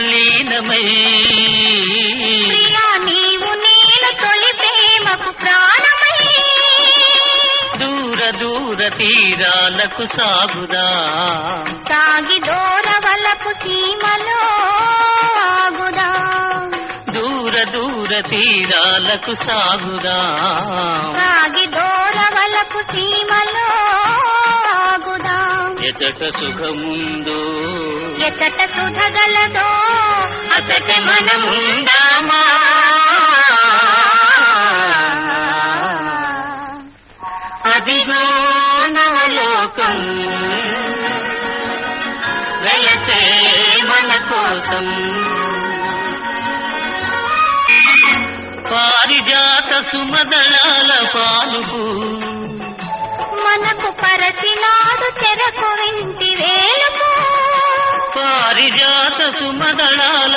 లీనమై ప్రియా నీవు నేను తొలి ప్రేమకు ప్రాణమై దూర దూర తీరాలకు సాగుదా సాగి దూరవలపు సీమలో ఆగుదా దూర దూర తీరాలకు సాగుదా సాగి దూరవలపు సీమలో ఆగుదా ఎచట సుఖముందో ఎతట సుధగలదో అతట మనముందామా అదిగో నవలోకం వెలసే మన కోసం పారిజాత సుమదళాల పాలుకు మనకు పరచినాడు చెరకు వింటి వేలుకు పారిజాత సుమదళాల